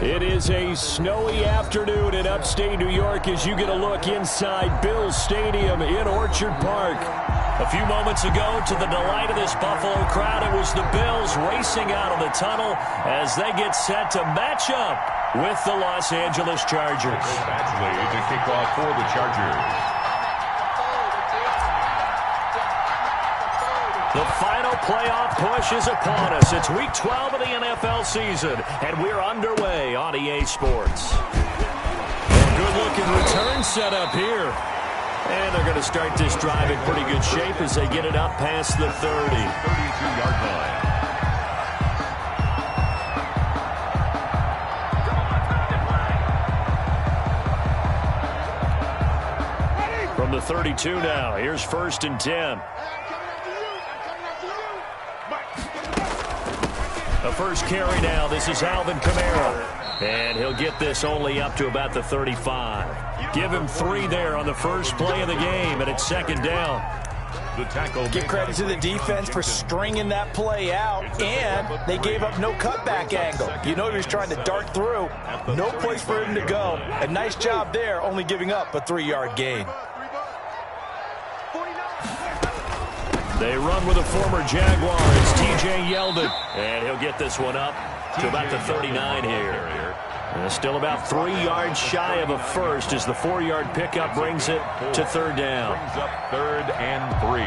It is a snowy afternoon in upstate New York as you get a look inside Bills Stadium in Orchard Park. A few moments ago, to the delight of this Buffalo crowd, it was the Bills racing out of the tunnel as they get set to match up with the Los Angeles Chargers. Badgley to kick off for the Chargers. The final playoff push is upon us. It's Week 12 of the NFL season, and we're underway on EA Sports. A good-looking return set up here. And they're going to start this drive in pretty good shape as they get it up past the 30. 32-yard line. From the 32 now, here's 1st and 10. The first carry now, this is Alvin Kamara. And he'll get this only up to about the 35. Give him 3 there on the first play of the game, and it's 2nd down. The tackle. Give credit to the defense for stringing that play out, and they gave up no cutback angle. You know he was trying to dart through. No place for him to go. A nice job there, only giving up a 3-yard gain. They run with a former Jaguar. It's TJ Yeldon. And he'll get this one up to about the 39 here. Still about 3 yards shy of a first as the 4-yard pickup brings it to 3rd down. Brings up 3rd and 3.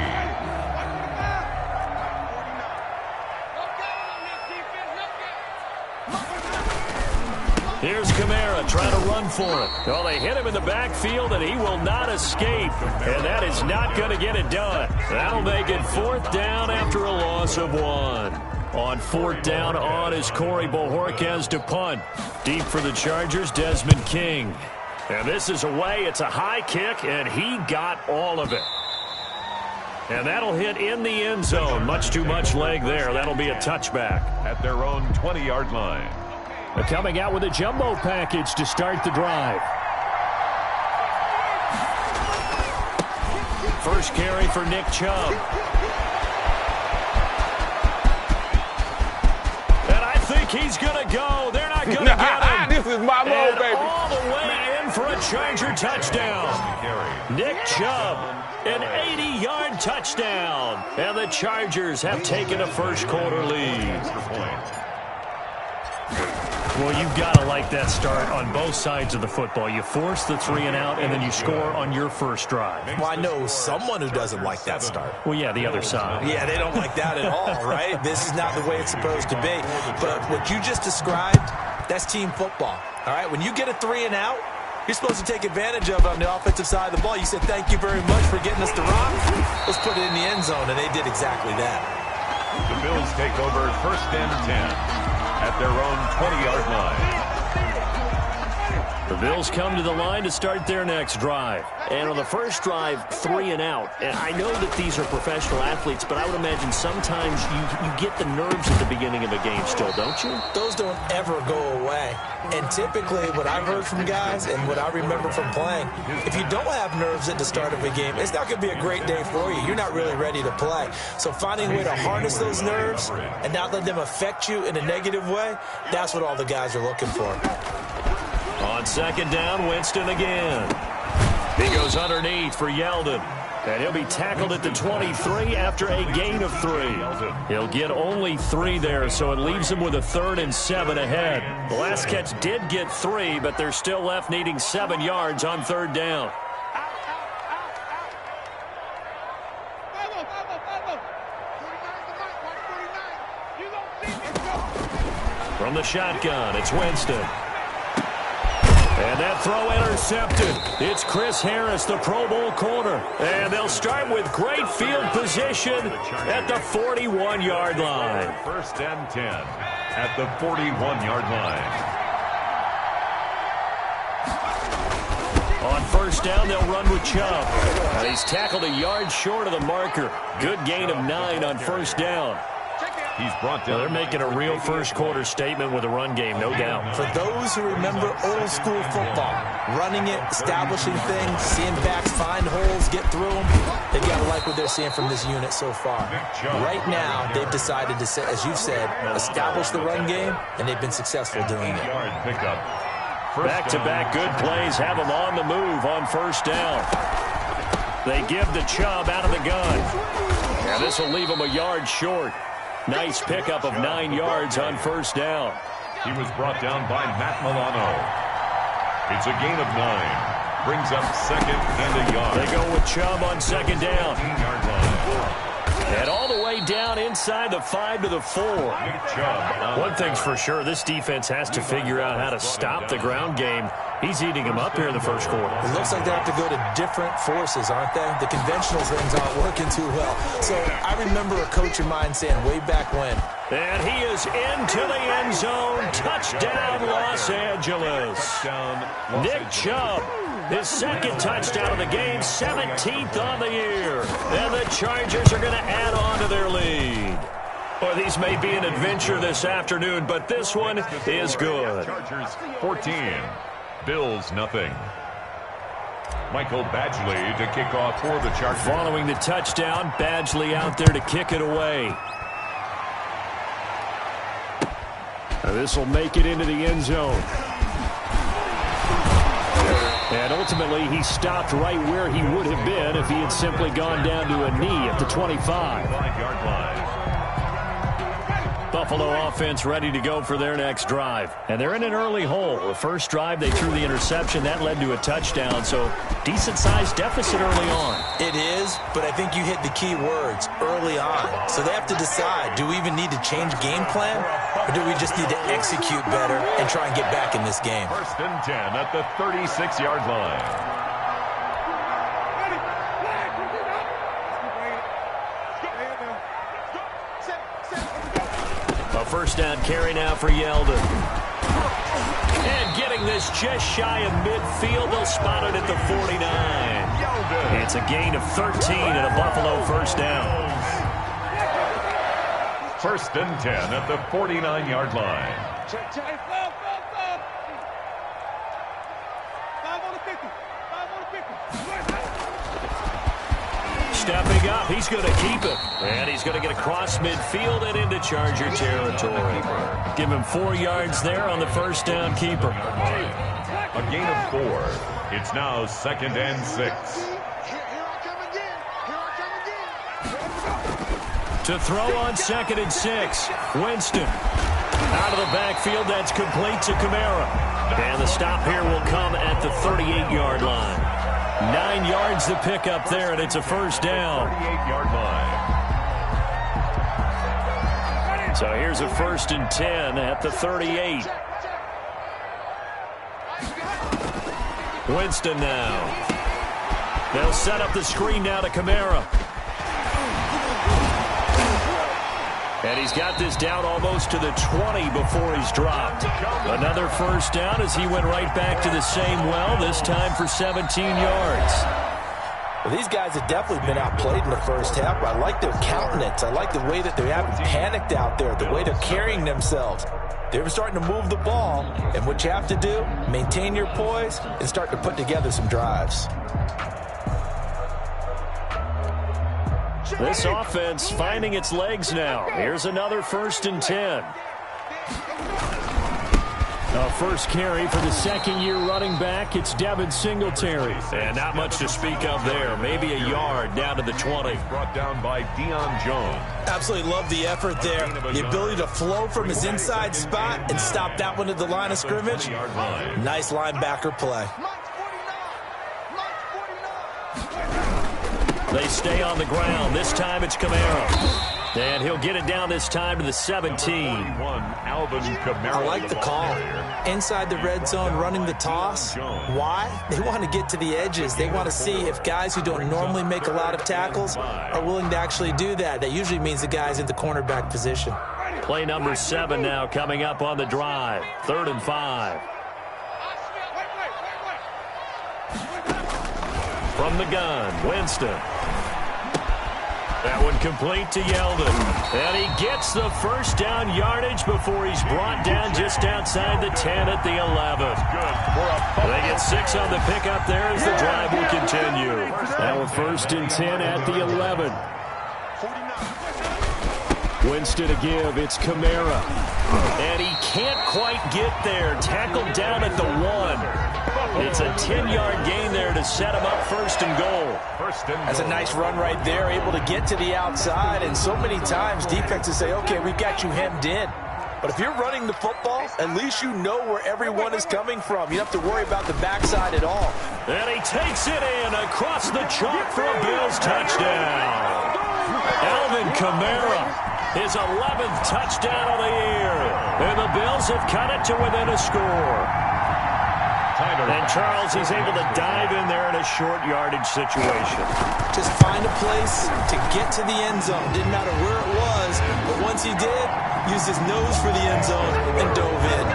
Here's Kamara trying to run for it. Well, they hit him in the backfield, and he will not escape. And that is not going to get it done. That'll make it 4th down after a loss of 1. On 4th down, on is Corey Bojorquez to punt. Deep for the Chargers, Desmond King. And this is away. It's a high kick, and he got all of it. And that'll hit in the end zone. Much too much leg there. That'll be a touchback. At their own 20-yard line. They're coming out with a jumbo package to start the drive. First carry for Nick Chubb. And I think he's going to go. They're not going to get him. This is my mode, baby. All the way in for a Charger touchdown. Nick Chubb, an 80-yard touchdown. And the Chargers have taken a first-quarter lead. Well, you've got to like that start on both sides of the football. You force the 3 and out, and then you score on your first drive. Well, I know someone who doesn't like that start. Well, yeah, the other side. Yeah, they don't like that at all, right? This is not the way it's supposed to be. But what you just described, that's team football, all right? When you get a 3 and out, you're supposed to take advantage of it on the offensive side of the ball. You said, thank you very much for getting us the rock. Let's put it in the end zone, and they did exactly that. The Bills take over 1st and 10. At their own 20-yard line. The Bills come to the line to start their next drive. And on the first drive, 3 and out. And I know that these are professional athletes, but I would imagine sometimes you get the nerves at the beginning of a game still, don't you? Those don't ever go away. And typically what I've heard from guys and what I remember from playing, if you don't have nerves at the start of a game, it's not going to be a great day for you. You're not really ready to play. So finding a way to harness those nerves and not let them affect you in a negative way, that's what all the guys are looking for. On 2nd down, Winston again. He goes underneath for Yeldon. And he'll be tackled at the 23 after a gain of 3. He'll get only 3 there, so it leaves him with a 3rd and 7 ahead. The last catch did get 3, but they're still left needing 7 yards on 3rd down. From the shotgun, it's Winston. And that throw intercepted. It's Chris Harris, the Pro Bowl corner. And they'll start with great field position at the 41-yard line. 1st and 10 at the 41-yard line. On 1st down, they'll run with Chubb. And he's tackled a yard short of the marker. Good gain of 9 on 1st down. He's brought down. They're making a real first-quarter statement with a run game, no doubt. For those who remember old-school football, running it, establishing things, seeing backs find holes, get through them, they've got to like what they're seeing from this unit so far. Right now, they've decided to, as you've said, establish the run game, and they've been successful doing it. Back-to-back good plays have them on the move on first down. They give the Chubb out of the gun. And this will leave them a yard short. Nice pickup of 9 yards on first down. He was brought down by Matt Milano. It's a gain of 9. Brings up second and a yard. They go with Chubb on second down. 15-yard line. And all the way down inside the 5 to the 4. One thing's for sure, this defense has to figure out how to stop the ground game. He's eating them up here in the first quarter. It looks like they have to go to different forces, aren't they? The conventional things aren't working too well. So I remember a coach of mine saying way back when. And he is into the end zone. Touchdown, Los Angeles. Nick Chubb, his second touchdown of the game, 17th on the year. And the Chargers are going to add on to their lead. Well, these may be an adventure this afternoon, but this one is good. Chargers 14. Bills nothing. Michael Badgley to kick off for the Chargers. Following the touchdown, Badgley out there to kick it away. This will make it into the end zone. And ultimately, he stopped right where he would have been if he had simply gone down to a knee at the 25. 5-yard line. Buffalo offense ready to go for their next drive. And they're in an early hole. The first drive, they threw the interception. That led to a touchdown. So decent-sized deficit early on. It is, but I think you hit the key words, early on. So they have to decide, do we even need to change game plan? Or do we just need to execute better and try and get back in this game? First and 10 at the 36-yard line. First down carry now for Yeldon. And getting this just shy of midfield. They'll spot it at the 49. It's a gain of 13 and a Buffalo first down. First and 10 at the 49-yard line. Stepping up, he's going to keep it. And he's going to get across midfield and into Charger territory. Give him 4 yards there on the first down keeper. A gain of 4. It's now second and 6. To throw on second and 6. Winston. Out of the backfield, that's complete to Kamara. And the stop here will come at the 38-yard line. 9 yards to pick up there, and it's a first down. 38-yard line. So here's a first and 10 at the 38. Winston now. They'll set up the screen now to Kamara. And he's got this down almost to the 20 before he's dropped. Another first down as he went right back to the same well, this time for 17 yards. Well, these guys have definitely been outplayed in the first half. I like their countenance. I like the way that they haven't panicked out there, the way they're carrying themselves. They're starting to move the ball, and what you have to do, maintain your poise and start to put together some drives. This offense finding its legs now. Here's another first and 10. A first carry for the second-year running back. It's Devin Singletary. And not much to speak of there. Maybe a yard down to the 20. Brought down by Deion Jones. Absolutely love the effort there. The ability to flow from his inside spot and stop that one at the line of scrimmage. Nice linebacker play. They stay on the ground. This time it's Kamara. And he'll get it down this time to the 17. I like the call. Inside the red zone, running the toss. Why? They want to get to the edges. They want to see if guys who don't normally make a lot of tackles are willing to actually do that. That usually means the guy's in the cornerback position. Play number 7 now coming up on the drive. 3rd and 5. From the gun, Winston. That one complete to Yeldon. And he gets the first down yardage before he's brought down just outside the 10 at the 11. They get 6 on the pickup there as the drive will continue. Now a 1st and 10 at the 11. Winston to give. It's Kamara. And he can't quite get there. Tackled down at the 1. It's a 10-yard gain there to set him up 1st and goal. That's a nice run right there, able to get to the outside. And so many times defenses say, okay, we've got you hemmed in. But if you're running the football, at least you know where everyone is coming from. You don't have to worry about the backside at all. And he takes it in across the chalk for a Bills touchdown. Alvin Kamara. His 11th touchdown of the year. And the Bills have cut it to within a score. And Charles, he's able to dive in there in a short yardage situation. Just find a place to get to the end zone. Didn't matter where it was, but once he did, used his nose for the end zone and dove in.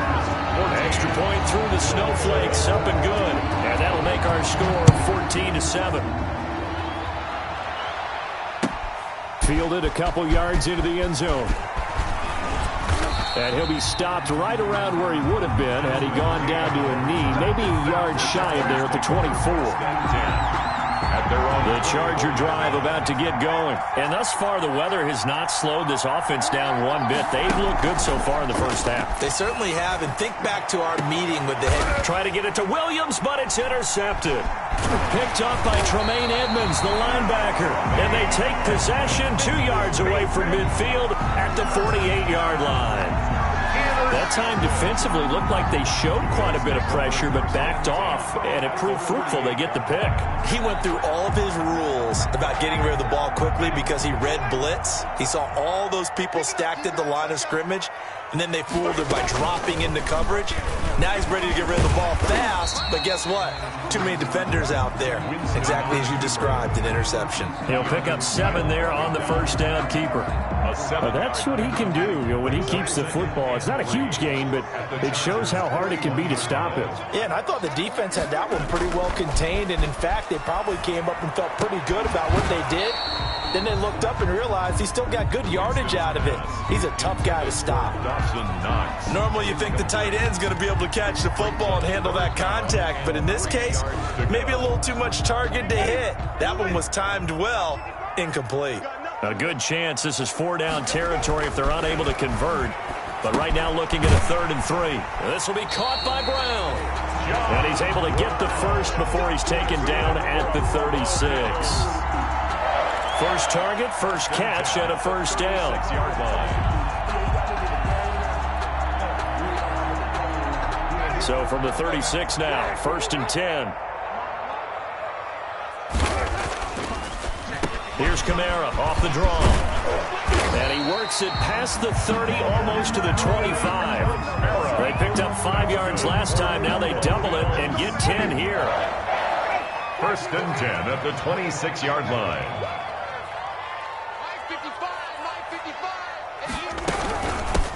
Extra point through the snowflakes, up and good. And that'll make our score 14-7. Fielded a couple yards into the end zone. And he'll be stopped right around where he would have been had he gone down to a knee. Maybe a yard shy of there at the 24. The Charger drive about to get going. And thus far, the weather has not slowed this offense down one bit. They've looked good so far in the first half. They certainly have. And think back to our meeting with the head. Try to get it to Williams, but it's intercepted. Picked up by Tremaine Edmonds, the linebacker. And they take possession 2 yards away from midfield at the 48-yard line. That time defensively looked like they showed quite a bit of pressure but backed off, and it proved fruitful. They get the pick. He went through all of his rules about getting rid of the ball quickly because he read blitz. He saw all those people stacked at the line of scrimmage, and then they fooled him by dropping into coverage. Now he's ready to get rid of the ball fast, but guess what? Too many defenders out there. Exactly as you described, an interception. He'll pick up 7 there on the first down keeper. But that's what he can do, when he keeps the football. It's not a huge gain, but it shows how hard it can be to stop it. Yeah, and I thought the defense had that one pretty well contained, and in fact, they probably came up and felt pretty good about what they did. Then they looked up and realized he still got good yardage out of it. He's a tough guy to stop. Normally you think the tight end's going to be able to catch the football and handle that contact, but in this case, maybe a little too much target to hit. That one was timed well, incomplete. A good chance this is 4-down territory if they're unable to convert. But right now looking at a 3rd and 3. This will be caught by Brown. And he's able to get the first before he's taken down at the 36. First target, first catch, and a first down. So from the 36 now, 1st and 10. Here's Kamara off the draw. And he works it past the 30, almost to the 25. They picked up 5 yards last time. Now they double it and get 10 here. 1st and 10 at the 26-yard line.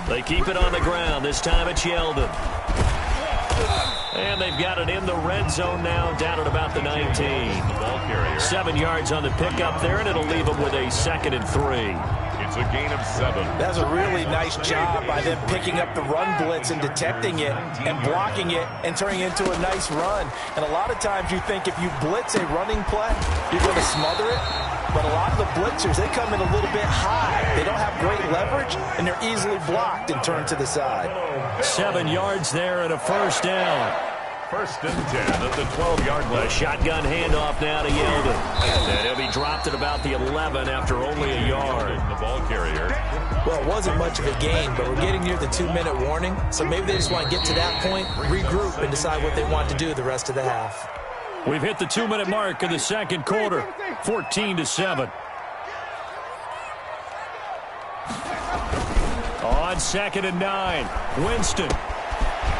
They keep it on the ground. This time it's Yeldon. And they've got it in the red zone now, down at about the 19. 7 yards on the pickup there, and it'll leave them with a 2nd and 3. It's a gain of 7. That's a really nice job by them picking up the run blitz and detecting it and blocking it and turning it into a nice run. And a lot of times you think if you blitz a running play, you're going to smother it. But a lot of the blitzers, they come in a little bit high. They don't have great leverage, and they're easily blocked and turned to the side. 7 yards there and a first down. 1st and 10 at the 12-yard line. A shotgun handoff now to Yeldon. And he'll be dropped at about the 11 after only a yard. The ball carrier. Well, it wasn't much of a gain, but we're getting near the 2-minute warning. So maybe they just want to get to that point, regroup, and decide what they want to do the rest of the half. We've hit the 2-minute mark in the second quarter, 14-7. On 2nd and 9, Winston.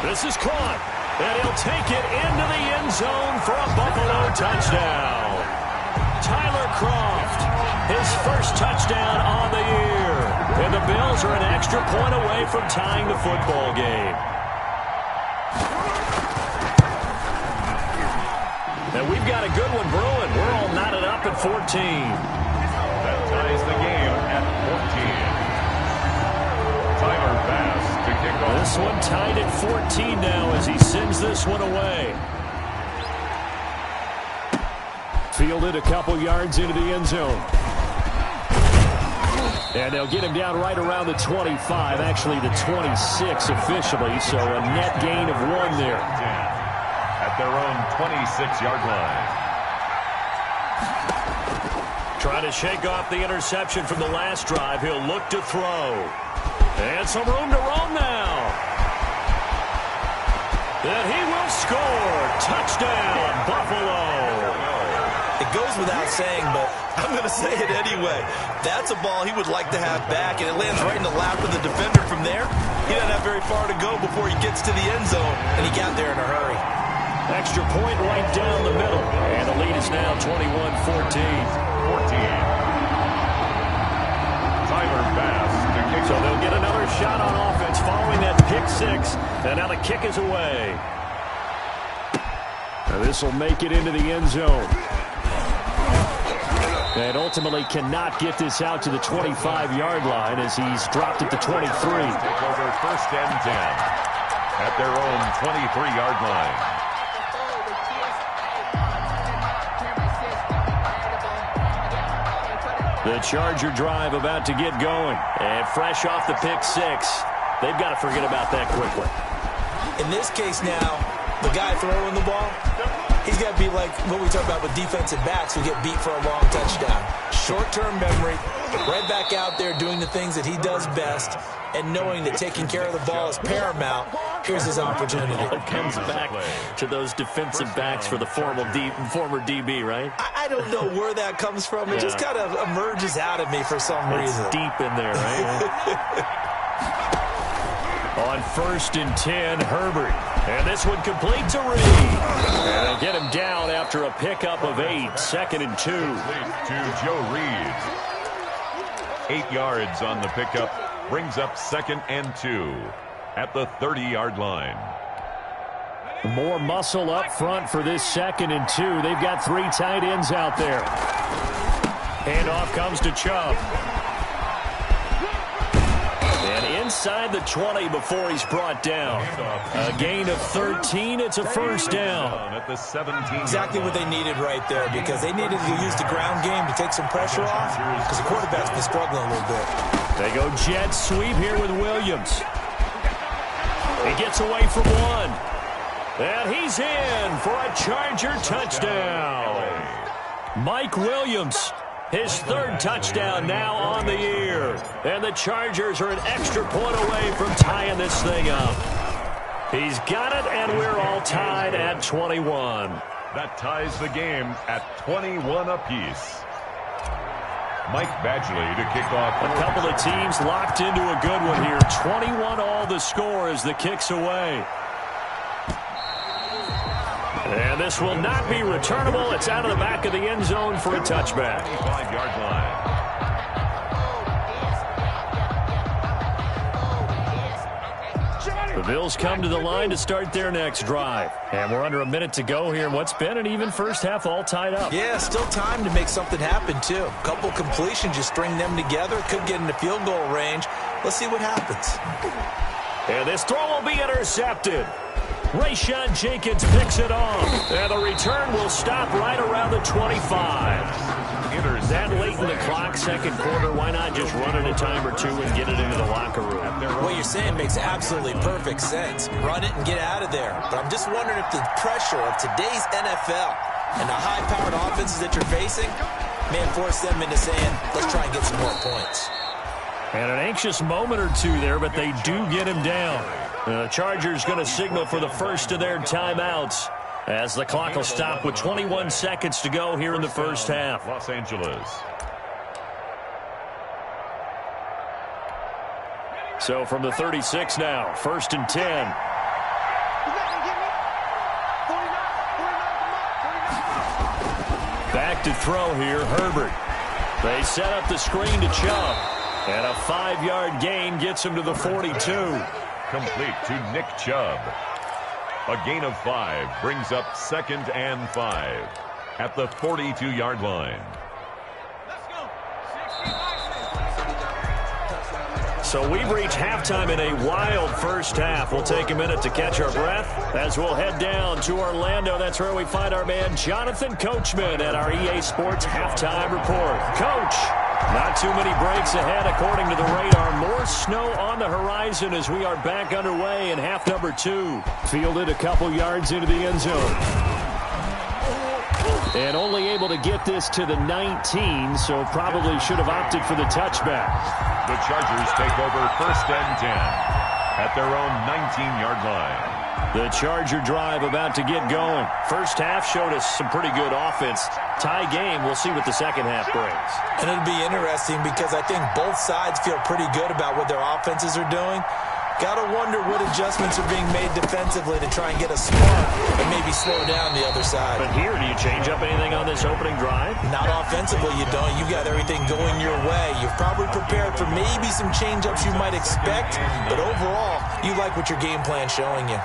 This is caught, and he'll take it into the end zone for a Buffalo touchdown. Tyler Kroft, his first touchdown on the year. And the Bills are an extra point away from tying the football game. And we've got a good one brewing. We're all knotted up at 14. ties the game at 14. Tyler Bass to kick off. This one tied at 14 now as he sends this one away. Fielded a couple yards into the end zone. And they'll get him down right around the 25, actually the 26 officially, so a net gain of 1 there. At their own 26-yard line. Trying to shake off the interception from the last drive. He'll look to throw. And some room to roam now. And he will score. Touchdown, Buffalo. It goes without saying, but I'm going to say it anyway. That's a ball he would like to have back, and it lands right in the lap of the defender from there. He doesn't have very far to go before he gets to the end zone, and he got there in a hurry. Extra point right down the middle. And the lead is now 21-14. Tyler Bass to kick. So they'll get another shot on offense following that pick 6. And now the kick is away. Now this will make it into the end zone. And ultimately cannot get this out to the 25-yard line as he's dropped at the 23. Take over 1st and 10 at their own 23-yard line. The Charger drive about to get going. And fresh off the pick 6. They've got to forget about that quickly. In this case now, the guy throwing the ball, he's got to be like what we talk about with defensive backs who get beat for a long touchdown. Short-term memory, right back out there doing the things that he does best, and knowing that taking care of the ball is paramount. Here's his opportunity. It comes back to those defensive backs for the former DB, right? I don't know where that comes from. It just kind of emerges out of me for some reason. It's deep in there, right? On 1st and 10, Herbert. And this one complete to Reed. And they'll get him down after a pickup of 8. 2nd and 2. To Joe Reed. 8 yards on the pickup. Brings up 2nd and 2 at the 30-yard line. More muscle up front for this 2nd and 2. They've got 3 tight ends out there. Handoff comes to Chubb. And inside the 20 before he's brought down. A gain of 13. It's a first down. At the 17. Exactly what they needed right there, because they needed to use the ground game to take some pressure off, because the quarterback's been struggling a little bit. They go jet sweep here with Williams. He gets away from one. And he's in for a Charger touchdown. Mike Williams, his 3rd touchdown now on the year. And the Chargers are an extra point away from tying this thing up. He's got it, and we're all tied at 21. That ties the game at 21 apiece. Mike Badgley to kick off. A couple of teams locked into a good one here. 21 all the score as the kick's away. And this will not be returnable. It's out of the back of the end zone for a touchback. 5-yard line. The Bills come to the line to start their next drive. And we're under a minute to go here in what's been an even first half, all tied up. Yeah, still time to make something happen, too. A couple completions, you string them together, could get into field goal range. Let's see what happens. And this throw will be intercepted. Rayshon Jenkins picks it off. And the return will stop right around the 25. That late in the clock, 2nd quarter, why not just run it a time or 2 and get it into the locker room? What you're saying makes absolutely perfect sense. Run it and get out of there. But I'm just wondering if the pressure of today's NFL and the high-powered offenses that you're facing may force them into saying, let's try and get some more points. And an anxious moment or 2 there, but they do get him down. The Chargers going to signal for the first of their timeouts as the clock will stop with 21 seconds to go here in the first half. Los Angeles. So from the 36 now, 1st and 10. Back to throw here, Herbert. They set up the screen to Chubb. And a 5-yard gain gets him to the 42. Complete to Nick Chubb. A gain of 5 brings up 2nd and 5 at the 42-yard line. So we've reached halftime in a wild first half. We'll take a minute to catch our breath as we'll head down to Orlando. That's where we find our man Jonathan Coachman at our EA Sports Halftime Report. Coach, not too many breaks ahead according to the radar. More snow on the horizon as we are back underway in half number 2. Fielded a couple yards into the end zone. And only able to get this to the 19, so probably should have opted for the touchback. The Chargers take over 1st and 10 at their own 19-yard line. The Charger drive about to get going. First half showed us some pretty good offense. Tie game, we'll see what the second half brings. And it'll be interesting because I think both sides feel pretty good about what their offenses are doing. Got to wonder what adjustments are being made defensively to try and get a spark and maybe slow down the other side. But here, do you change up anything on this opening drive? Not offensively, you don't. You got everything going your way. You've probably prepared for maybe some change-ups you might expect, but overall, you like what your game plan's showing you.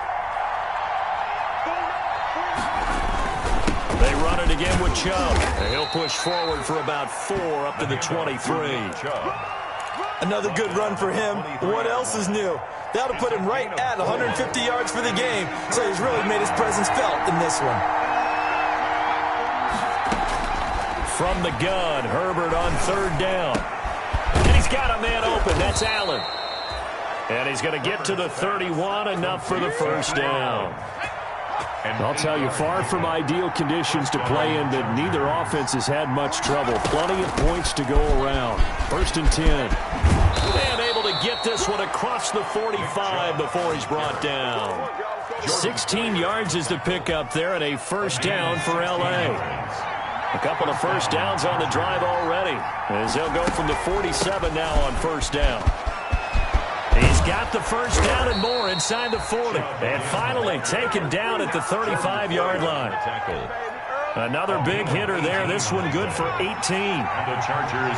They run it again with Chubb. And he'll push forward for about 4 up to the 23. Another good run for him. What else is new? That'll put him right at 150 yards for the game, so he's really made his presence felt in this one. From the gun, Herbert on 3rd down. And he's got a man open. That's Allen. And he's going to get to the 31, enough for the first down. And I'll tell you, far from ideal conditions to play in, but neither offense has had much trouble. Plenty of points to go around. 1st and 10. And able to get this one across the 45 before he's brought down. 16 yards is the pickup there, and a first down for L.A. A couple of first downs on the drive already, as they'll go from the 47 now on first down. He's got the first down and more inside the 40. And finally taken down at the 35-yard line. Another big hitter there. This one good for 18.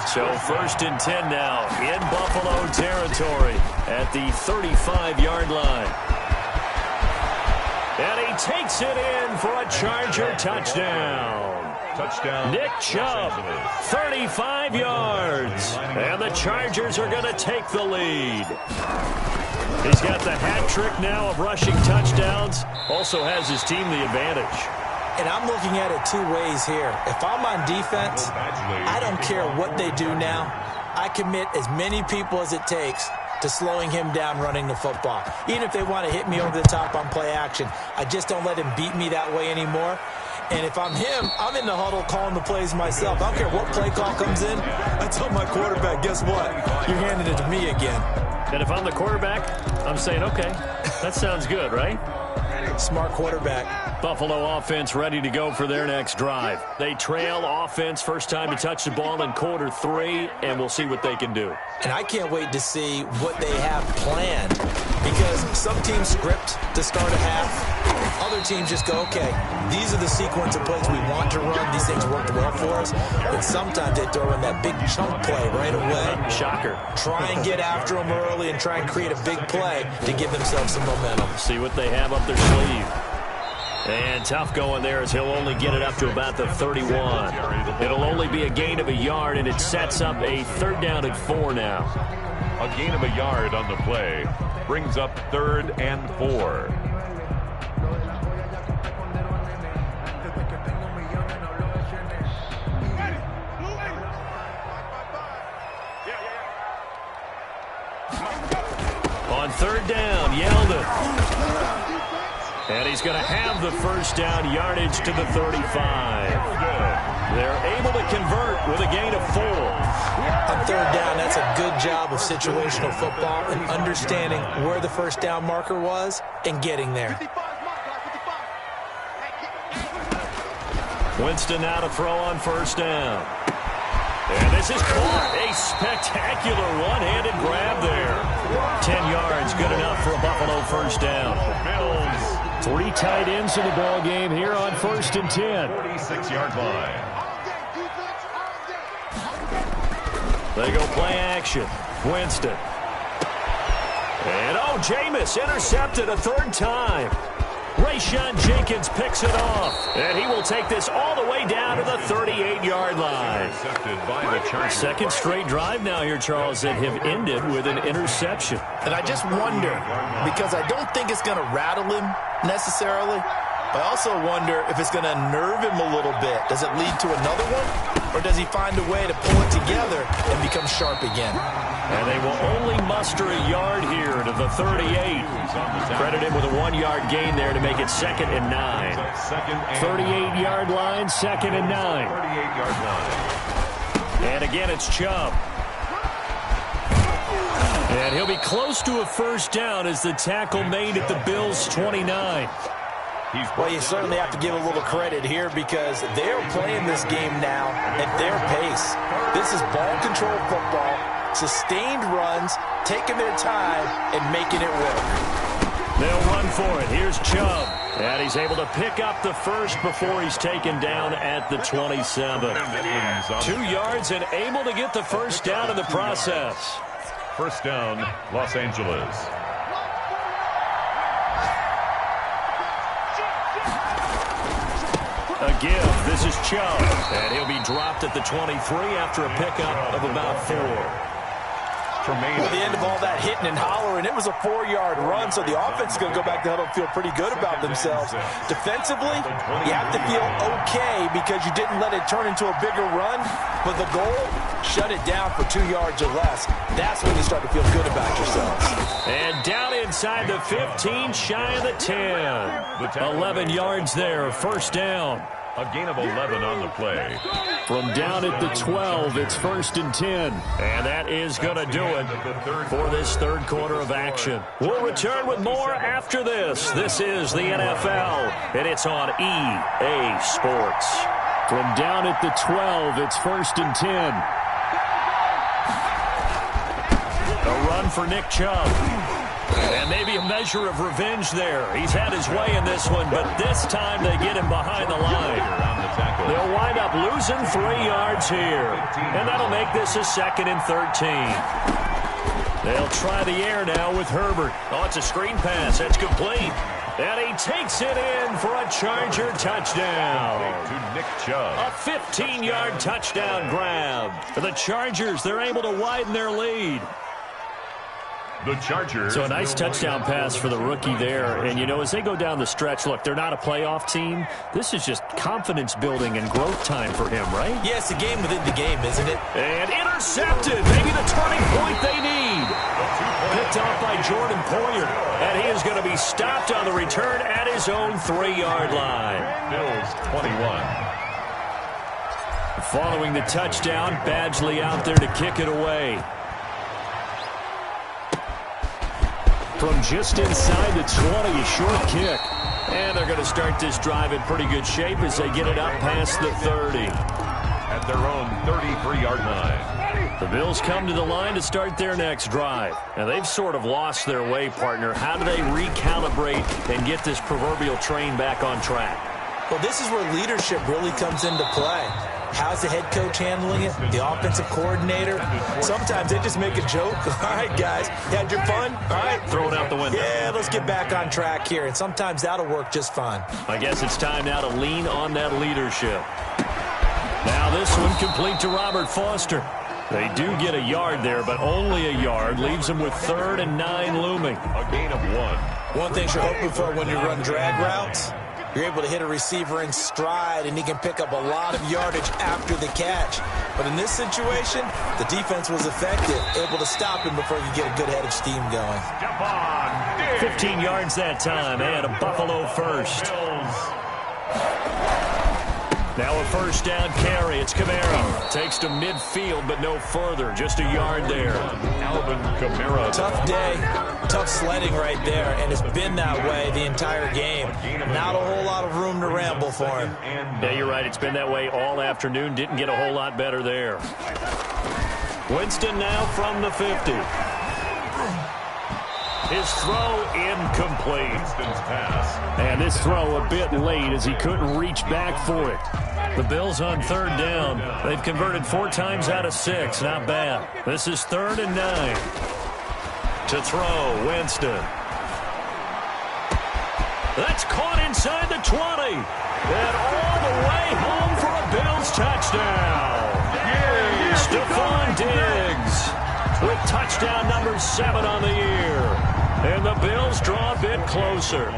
So 1st and 10 now in Buffalo territory at the 35-yard line. And he takes it in for a Charger touchdown. Nick Chubb, 35 yards. And the Chargers are going to take the lead. He's got the hat trick now of rushing touchdowns. Also has his team the advantage. And I'm looking at it 2 ways here. If I'm on defense, I don't care what they do now. I commit as many people as it takes to slowing him down running the football. Even if they want to hit me over the top on play action, I just don't let him beat me that way anymore. And if I'm him, I'm in the huddle calling the plays myself. I don't care what play call comes in. I tell my quarterback, guess what? You're handing it to me again. And if I'm the quarterback, I'm saying, okay, that sounds good, right? Smart quarterback. Buffalo offense ready to go for their next drive. They trail offense, first time to touch the ball in quarter 3, and we'll see what they can do. And I can't wait to see what they have planned, because some teams script to start a half. Other teams just go, okay, these are the sequence of plays we want to run. These things worked well for us. But sometimes they throw in that big chunk play right away. Shocker. Try and get after them early and try and create a big play to give themselves some momentum. See what they have up their sleeve. And tough going there as he'll only get it up to about the 31. It'll only be a gain of a yard, and it sets up a 3rd down and 4 now. A gain of a yard on the play brings up 3rd and 4. On 3rd down, Yeldon. And he's going to have the first down, yardage to the 35. They're able to convert with a gain of 4. On 3rd down, that's a good job of situational football and understanding where the first down marker was and getting there. Winston now to throw on first down. And this is caught. A spectacular one-handed grab there. 10 yards, good enough for a Buffalo first down. 3 tight ends in the ball game here on 1st and 10. 46-yard line. They go play action. Winston. And Jameis intercepted a 3rd time. Rayshawn Jenkins picks it off, and he will take this all the way down to the 38-yard line. Second straight drive now here, Charles, that have ended with an interception. And I just wonder, because I don't think it's going to rattle him necessarily, but I also wonder if it's going to unnerve him a little bit. Does it lead to another one, or does he find a way to pull it together and become sharp again? And they will only muster a yard here to the 38. Credit him with a 1-yard gain there to make it 2nd and 9. 38-yard line, 2nd and 9. 38-yard line. And again, it's Chubb. And he'll be close to a first down as the tackle made at the Bills' 29. Well, you certainly have to give a little credit here because they're playing this game now at their pace. This is ball control football, sustained runs, taking their time, and making it work. They'll run for it. Here's Chubb. And he's able to pick up the first before he's taken down at the 27. 2 yards and able to get the first down in the process. First down, Los Angeles. A give. This is Chubb. And he'll be dropped at the 23 after a pickup of about 4. At the end of all that hitting and hollering, it was a 4-yard run, so the offense is going to go back to huddle and feel pretty good about themselves. Defensively, you have to feel okay because you didn't let it turn into a bigger run, but the goal, shut it down for 2 yards or less. That's when you start to feel good about yourselves. And down inside the 15, shy of the 10. 11 yards there, first down. A gain of 11 on the play. From down at the 12, it's 1st and 10. And that is going to do it for this third quarter of action. We'll return with more after this. This is the NFL, and it's on EA Sports. From down at the 12, it's 1st and 10. A run for Nick Chubb. And maybe a measure of revenge there. He's had his way in this one, but this time they get him behind the line. They'll wind up losing 3 yards here. And that'll make this a 2nd and 13. They'll try the air now with Herbert. Oh, it's a screen pass. That's complete. And he takes it in for a Charger touchdown. To Nick Chubb. A 15-yard touchdown grab. For the Chargers, they're able to widen their lead. The Chargers. So a nice touchdown pass for the rookie there. And, you know, as they go down the stretch, look, they're not a playoff team. This is just confidence building and growth time for him, right? Yeah, it's a game within the game, isn't it? And intercepted. Maybe the turning point they need. Picked off by Jordan Poyer. And he is going to be stopped on the return at his own 3-yard line. Bills 21. Following the touchdown, Badgley out there to kick it away. From just inside the 20, a short kick. And they're going to start this drive in pretty good shape as they get it up past the 30. At their own 33-yard line. The Bills come to the line to start their next drive. And they've sort of lost their way, partner. How do they recalibrate and get this proverbial train back on track? Well, this is where leadership really comes into play. How's the head coach handling it? The offensive coordinator? Sometimes they just make a joke. All right, guys, you had your fun? All right. Throw it out the window. Yeah, let's get back on track here. And sometimes that'll work just fine. I guess it's time now to lean on that leadership. Now this one complete to Robert Foster. They do get a yard there, but only a yard. Leaves them with 3rd and 9 looming. A gain of 1. One thing you're hoping for when you run drag routes, you're able to hit a receiver in stride, and he can pick up a lot of yardage after the catch. But in this situation, the defense was effective, able to stop him before you get a good head of steam going. 15 yards that time, and a Buffalo first. Now a first down carry. It's Kamara. Takes to midfield, but no further. Just a yard there. Alvin Kamara. Tough day. Tough sledding right there, and it's been that way the entire game. Not a whole lot of room to ramble for him. Yeah, you're right. It's been that way all afternoon. Didn't get a whole lot better there. Winston now from the 50. His throw incomplete. Winston's pass. And this throw a bit late as he couldn't reach back for it. The Bills on 3rd down. They've converted 4 times out of 6. Not bad. This is 3rd and 9. To throw, Winston. That's caught inside the 20. And all the way home for a Bills touchdown. Stephon Diggs with touchdown number 7 on the year. And the Bills draw a bit closer.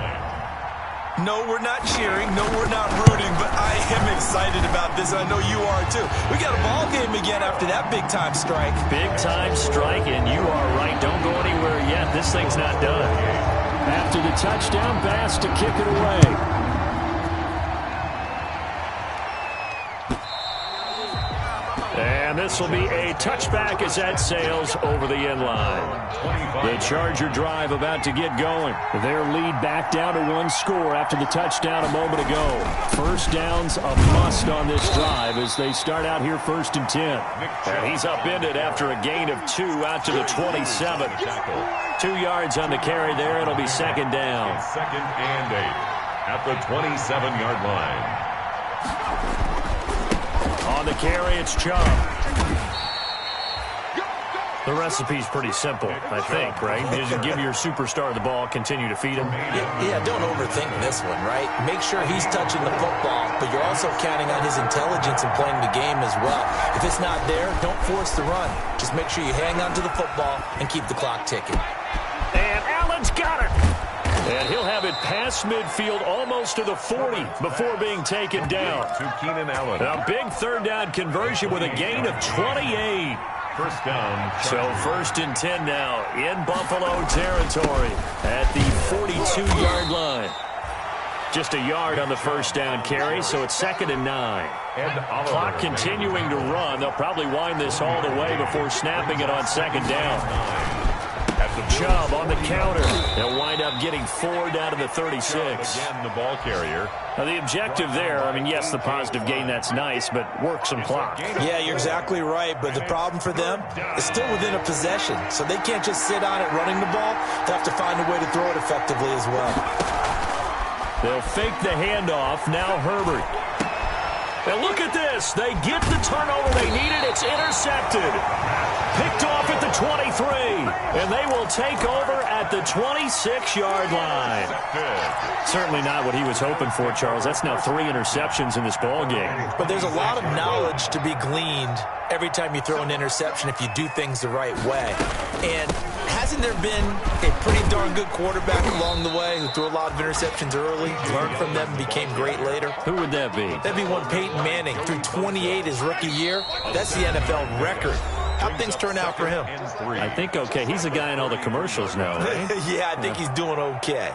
No, we're not cheering. No, we're not rooting. But I am excited about this. I know you are, too. We got a ball game again after that big-time strike. Big-time strike, and you are right. Don't go anywhere yet. This thing's not done. After the touchdown, Bass to kick it away. And this will be a touchback as that sails over the end line. The Charger drive about to get going. Their lead back down to 1 score after the touchdown a moment ago. First down's a must on this drive as they start out here 1st and 10. And he's upended after a gain of 2 out to the 27. 2 yards on the carry there. It'll be 2nd down. 2nd and 8 at the 27-yard line. On the carry, it's Chubb. The recipe's pretty simple, I think, right? You just give your superstar the ball, continue to feed him. Yeah, don't overthink this one, right? Make sure he's touching the football, but you're also counting on his intelligence in playing the game as well. If it's not there, don't force the run. Just make sure you hang on to the football and keep the clock ticking. And Allen's got it. And he'll have it past midfield almost to the 40 before being taken down. To Keenan Allen. A big 3rd down conversion with a gain of 28. First down. So 1st and 10 now in Buffalo territory at the 42-yard line. Just a yard on the 1st down carry, so it's 2nd and 9. Clock continuing to run. They'll probably wind this all the way before snapping it on 2nd down. Chubb on the counter. They'll wind up getting 4 down to the 36. Again, the ball carrier. Now, the objective there, I mean, yes, the positive gain, that's nice, but work some clock. Yeah, you're exactly right, but the problem for them is still within a possession, so they can't just sit on it running the ball. They have to find a way to throw it effectively as well. They'll fake the handoff. Now Herbert. And look at this. They get the turnover they needed. It's intercepted. Picked off at the 23. And they will take over at the 26-yard line. Certainly not what he was hoping for, Charles. That's now 3 interceptions in this ball game. But there's a lot of knowledge to be gleaned every time you throw an interception if you do things the right way. And hasn't there been a pretty darn good quarterback along the way who threw a lot of interceptions early, learned from them, and became great later? Who would that be? That'd be one Peyton Manning. Threw 28 his rookie year. That's the NFL record. How'd things turn out for him? I think okay. He's the guy in all the commercials now, right? Yeah, I think he's doing okay.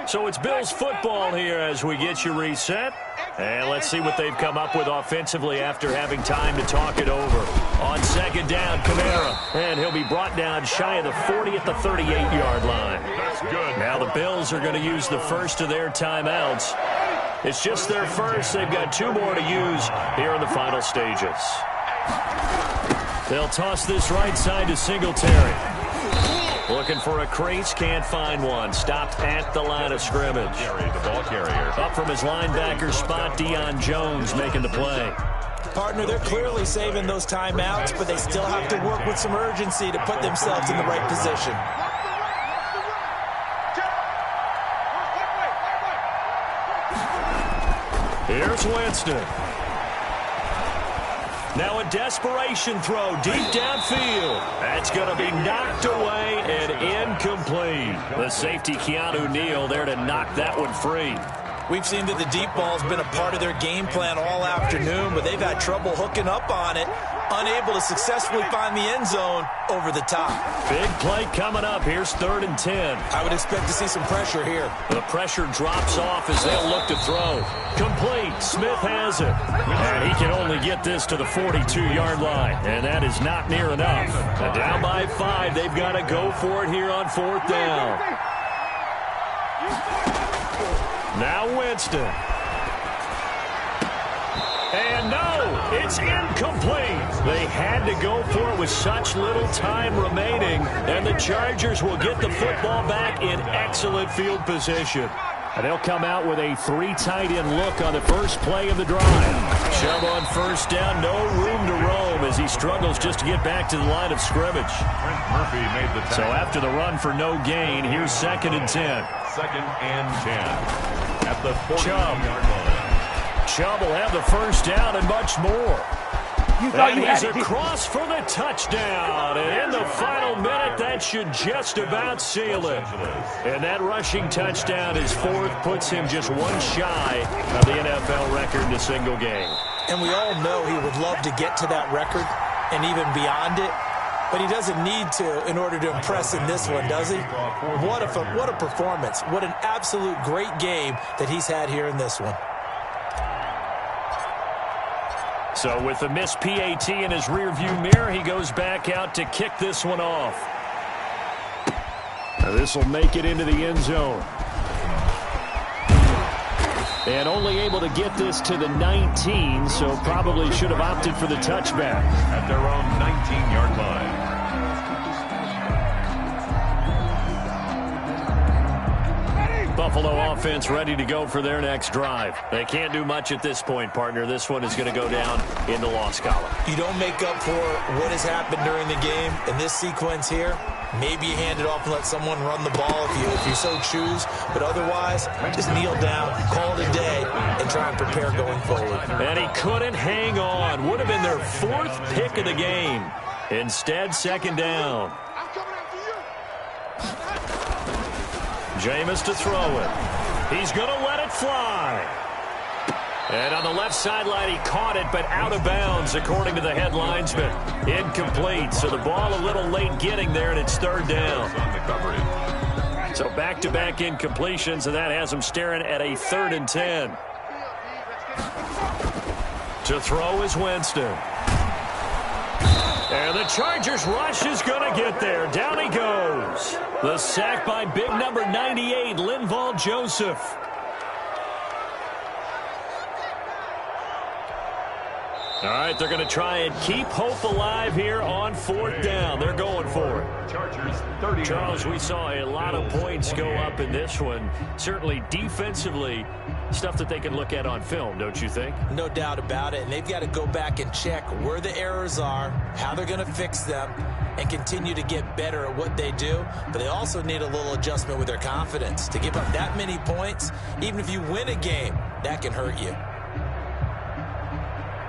So it's Bills football here as we get you reset. And let's see what they've come up with offensively after having time to talk it over. On 2nd down, Kamara. And he'll be brought down shy of the 40 at the 38-yard line. That's good. Now the Bills are going to use the first of their timeouts. It's just their first. They've got 2 more to use here in the final stages. They'll toss this right side to Singletary. Looking for a crease, can't find one. Stopped at the line of scrimmage. The ball carrier. Up from his linebacker spot, Deion Jones making the play. Partner, they're clearly saving those timeouts, but they still have to work with some urgency to put themselves in the right position. Here's Winston. Now a desperation throw deep downfield. That's going to be knocked away and incomplete. The safety, Keanu Neal, there to knock that one free. We've seen that the deep ball's been a part of their game plan all afternoon, but they've had trouble hooking up on it, unable to successfully find the end zone over the top. Big play coming up. Here's 3rd and 10. I would expect to see some pressure here. The pressure drops off as they'll look to throw. Complete. Smith has it. And he can only get this to the 42-yard line. And that is not near enough. And down by 5. They've got to go for it here on 4th down. Now Winston. And no, it's incomplete. They had to go for it with such little time remaining. And the Chargers will get the football back in excellent field position. And they'll come out with a 3 tight end look on the first play of the drive. Chubb on first down, no room to roam as he struggles just to get back to the line of scrimmage. Murphy made the tackle. So after the run for no gain, here's 2nd and 10. 2nd and 10 at the 49-yard line. Chubb will have the first down and much more. And he's across for the touchdown. And in the final minute, that should just about seal it. And that rushing touchdown is 4th, puts him just 1 shy of the NFL record in a single game. And we all know he would love to get to that record and even beyond it. But he doesn't need to in order to impress in this one, does he? What a performance. What an absolute great game that he's had here in this one. So with the missed PAT in his rearview mirror, he goes back out to kick this one off. Now this will make it into the end zone. And only able to get this to the 19, so probably should have opted for the touchback. At their own 19-yard line. Buffalo offense ready to go for their next drive. They can't do much at this point, partner. This one is going to go down in the loss column. You don't make up for what has happened during the game in this sequence here. Maybe you hand it off and let someone run the ball if you so choose. But otherwise, just kneel down, call it a day, and try and prepare going forward. And he couldn't hang on. Would have been their 4th pick of the game. Instead, 2nd down. Jameis to throw it. He's going to let it fly. And on the left sideline, he caught it, but out of bounds, according to the head linesman. Incomplete, so the ball a little late getting there, and it's 3rd down. So back-to-back incompletions, and that has him staring at a 3rd and 10. To throw is Winston. And the Chargers rush is going to get there. Down he goes. The sack by big number 98, Linval Joseph. All right, they're going to try and keep hope alive here on 4th down. They're going for it. Chargers 30. Charles, we saw a lot of points go up in this one. Certainly defensively, stuff that they can look at on film, don't you think? No doubt about it. And they've got to go back and check where the errors are, how they're going to fix them, and continue to get better at what they do. But they also need a little adjustment with their confidence. To give up that many points, even if you win a game, that can hurt you.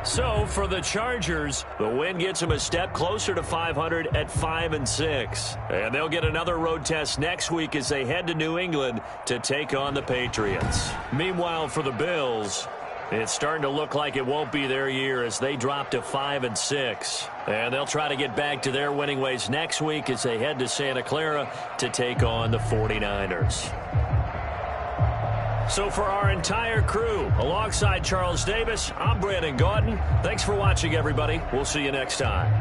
So for the Chargers, the win gets them a step closer to 500 at 5-6. And they'll get another road test next week as they head to New England to take on the Patriots. Meanwhile, for the Bills, it's starting to look like it won't be their year as they drop to 5-6. And they'll try to get back to their winning ways next week as they head to Santa Clara to take on the 49ers. So for our entire crew, alongside Charles Davis, I'm Brandon Gaudin. Thanks for watching, everybody. We'll see you next time.